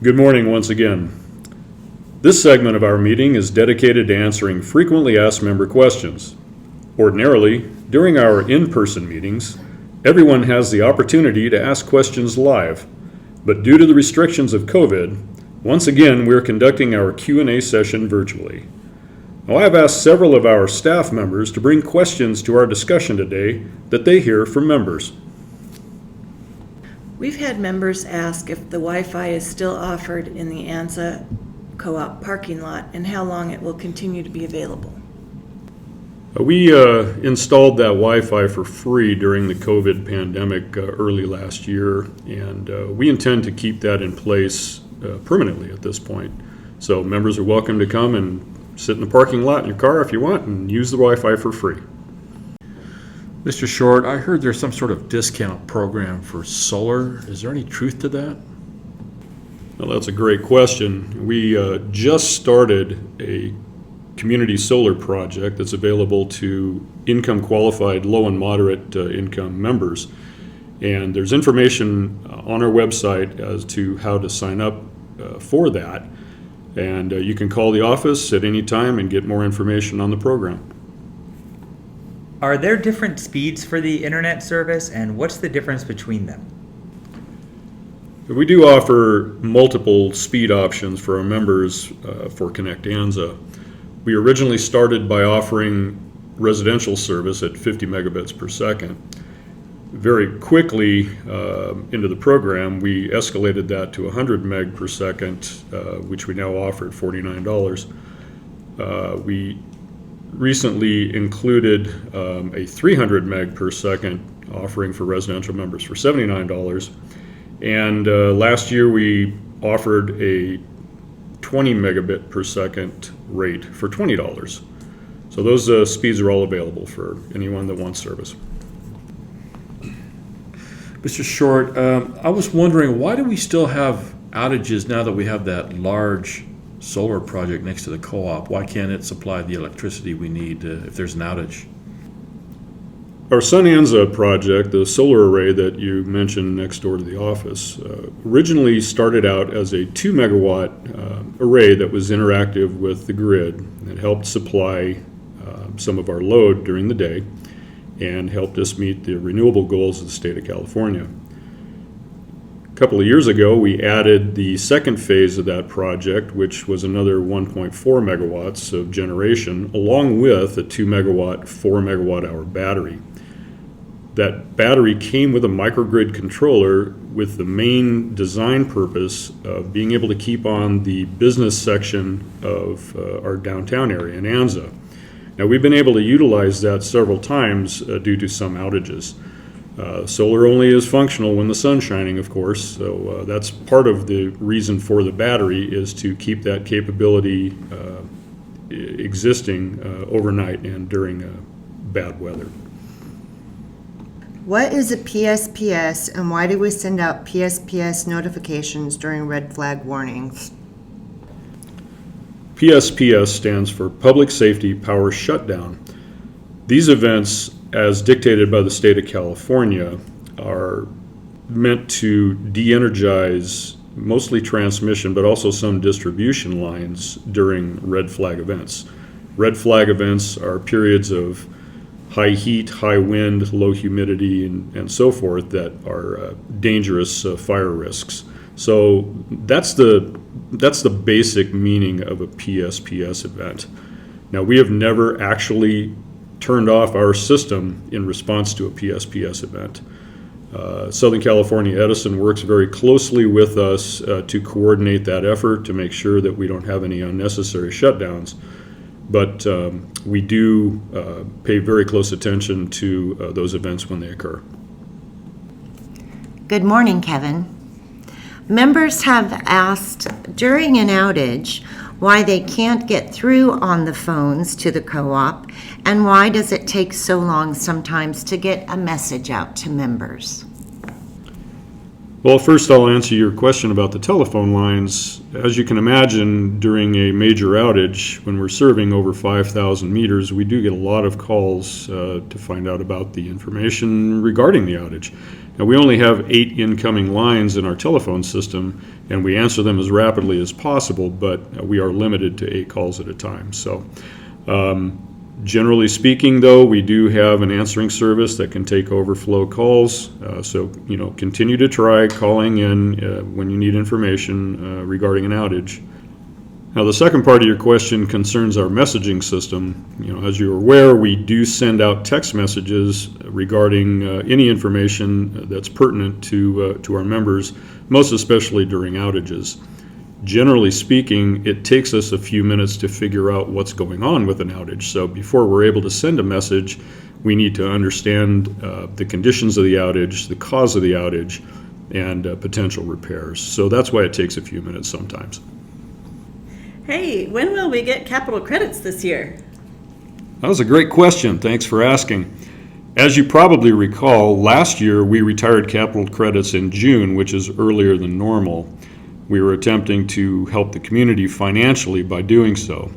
Good morning once again. This segment of our meeting is dedicated to answering frequently asked member questions. Ordinarily, during our in-person meetings, everyone has the opportunity to ask questions live, but due to the restrictions of COVID, once again we're conducting our Q&A session virtually. Now, I've asked several of our staff members to bring questions to our discussion today that they hear from members. We've had members ask if the Wi-Fi is still offered in the Anza Co-op parking lot and how long it will continue to be available. We installed that Wi-Fi for free during the COVID pandemic early last year, and we intend to keep that in place permanently at this point. So members are welcome to come and sit in the parking lot in your car if you want and use the Wi-Fi for free. Mr. Short, I heard there's some sort of discount program for solar. Is there any truth to that? Well, that's a great question. We just started a community solar project that's available to income qualified low and moderate income members. And there's information on our website as to how to sign up for that. And you can call the office at any time and get more information on the program. Are there different speeds for the internet service, and what's the difference between them? We do offer multiple speed options for our members for Connect Anza. We originally started by offering residential service at 50 megabits per second. Very quickly into the program, we escalated that to 100 meg per second, which we now offer at $49. We recently included a 300 meg per second offering for residential members for $79. And last year we offered a 20 megabit per second rate for $20. So those speeds are all available for anyone that wants service. Mr. Short, I was wondering, why do we still have outages now that we have that large solar project next to the co-op? Why can't it supply the electricity we need if there's an outage? Our Sunanza Project, the solar array that you mentioned next door to the office, originally started out as a 2 megawatt array that was interactive with the grid. It helped supply some of our load during the day and helped us meet the renewable goals of the state of California. A couple of years ago, we added the second phase of that project, which was another 1.4 megawatts of generation, along with a 2 megawatt, 4 megawatt hour battery. That battery came with a microgrid controller with the main design purpose of being able to keep on the business section of our downtown area in Anza. Now, we've been able to utilize that several times due to some outages. Solar only is functional when the sun's shining, of course, so that's part of the reason for the battery, is to keep that capability existing overnight and during bad weather. What is a PSPS and why do we send out PSPS notifications during red flag warnings? PSPS stands for Public Safety Power Shutdown. These events, as dictated by the state of California, are meant to de-energize mostly transmission, but also some distribution lines during red flag events. Red flag events are periods of high heat, high wind, low humidity, and so forth that are dangerous fire risks. So that's the basic meaning of a PSPS event. Now, we have never actually turned off our system in response to a PSPS event. Southern California Edison works very closely with us to coordinate that effort to make sure that we don't have any unnecessary shutdowns. But we do pay very close attention to those events when they occur. Good morning, Kevin. Members have asked during an outage why they can't get through on the phones to the co-op, and why does it take so long sometimes to get a message out to members? Well, first I'll answer your question about the telephone lines. As you can imagine, during a major outage, when we're serving over 5,000 meters, we do get a lot of calls to find out about the information regarding the outage. Now, we only have 8 incoming lines in our telephone system, and we answer them as rapidly as possible, but we are limited to 8 calls at a time. So, generally speaking, though, we do have an answering service that can take overflow calls. So, continue to try calling in when you need information regarding an outage. Now, the second part of your question concerns our messaging system. As you're aware, we do send out text messages regarding any information that's pertinent to our members, most especially during outages. Generally speaking, it takes us a few minutes to figure out what's going on with an outage. So before we're able to send a message, we need to understand the conditions of the outage, the cause of the outage, and potential repairs. So that's why it takes a few minutes sometimes. Hey, when will we get capital credits this year? That was a great question. Thanks for asking. As you probably recall, last year we retired capital credits in June, which is earlier than normal. We were attempting to help the community financially by doing so.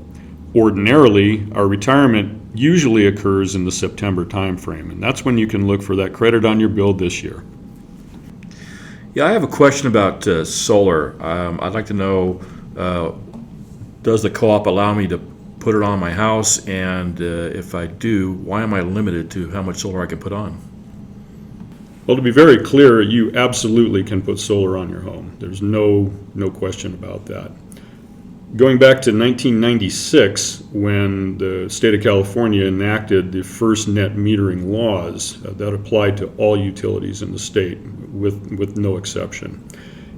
Ordinarily, our retirement usually occurs in the September timeframe, and that's when you can look for that credit on your bill this year. Yeah, I have a question about solar. I'd like to know, does the co-op allow me to put it on my house? And if I do, why am I limited to how much solar I can put on? Well, to be very clear, you absolutely can put solar on your home. There's no question about that. Going back to 1996, when the state of California enacted the first net metering laws, that applied to all utilities in the state with no exception.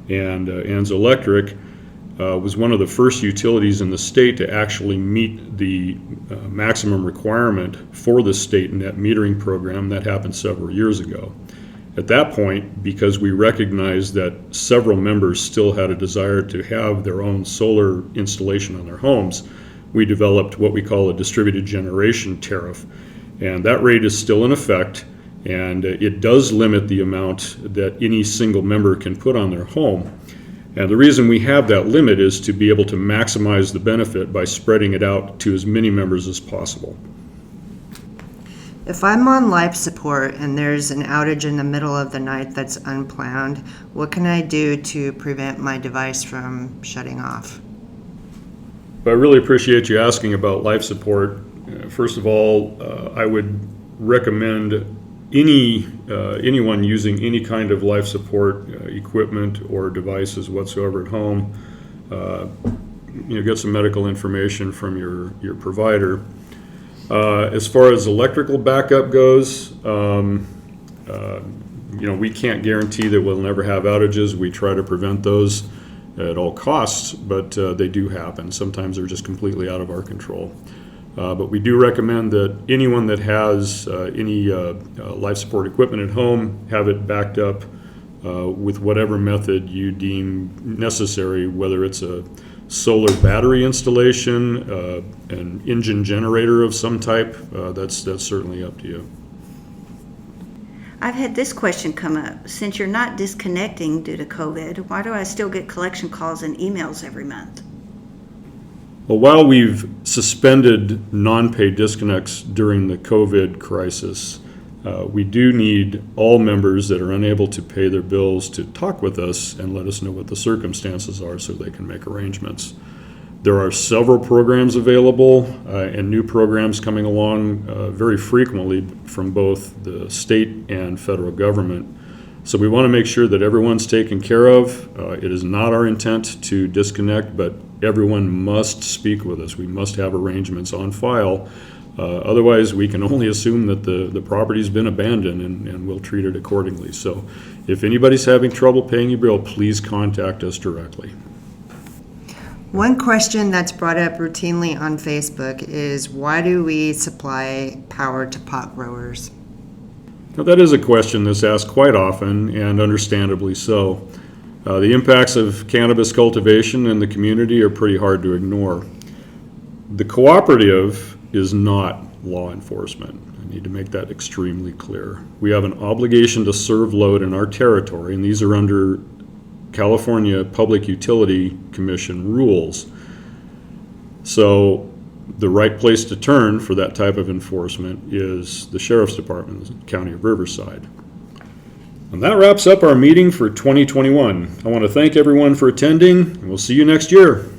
And ANZ Electric was one of the first utilities in the state to actually meet the maximum requirement for the state net metering program. That happened several years ago. At that point, because we recognized that several members still had a desire to have their own solar installation on their homes, we developed what we call a distributed generation tariff. And that rate is still in effect, and it does limit the amount that any single member can put on their home. And the reason we have that limit is to be able to maximize the benefit by spreading it out to as many members as possible. If I'm on life support and there's an outage in the middle of the night that's unplanned, what can I do to prevent my device from shutting off? But I really appreciate you asking about life support. First of all, I would recommend anyone using any kind of life support equipment or devices whatsoever at home, get some medical information from your provider. As far as electrical backup goes, we can't guarantee that we'll never have outages. We try to prevent those at all costs, but they do happen. Sometimes they're just completely out of our control. But we do recommend that anyone that has any life support equipment at home, have it backed up with whatever method you deem necessary, whether it's a solar battery installation, an engine generator of some type, that's certainly up to you. I've had this question come up. Since you're not disconnecting due to COVID, why do I still get collection calls and emails every month? Well, while we've suspended non-pay disconnects during the COVID crisis, we do need all members that are unable to pay their bills to talk with us and let us know what the circumstances are so they can make arrangements. There are several programs available and new programs coming along very frequently from both the state and federal government. So we want to make sure that everyone's taken care of. It is not our intent to disconnect, but everyone must speak with us. We must have arrangements on file. Otherwise, we can only assume that the property's been abandoned, and we'll treat it accordingly. So if anybody's having trouble paying your bill, please contact us directly. One question that's brought up routinely on Facebook is, why do we supply power to pot growers? Now, that is a question that's asked quite often, and understandably so. The impacts of cannabis cultivation in the community are pretty hard to ignore. The cooperative is not law enforcement. I need to make that extremely clear. We have an obligation to serve load in our territory, and these are under California Public Utility Commission rules. So the right place to turn for that type of enforcement is the Sheriff's Department in the County of Riverside. And that wraps up our meeting for 2021. I want to thank everyone for attending, and we'll see you next year.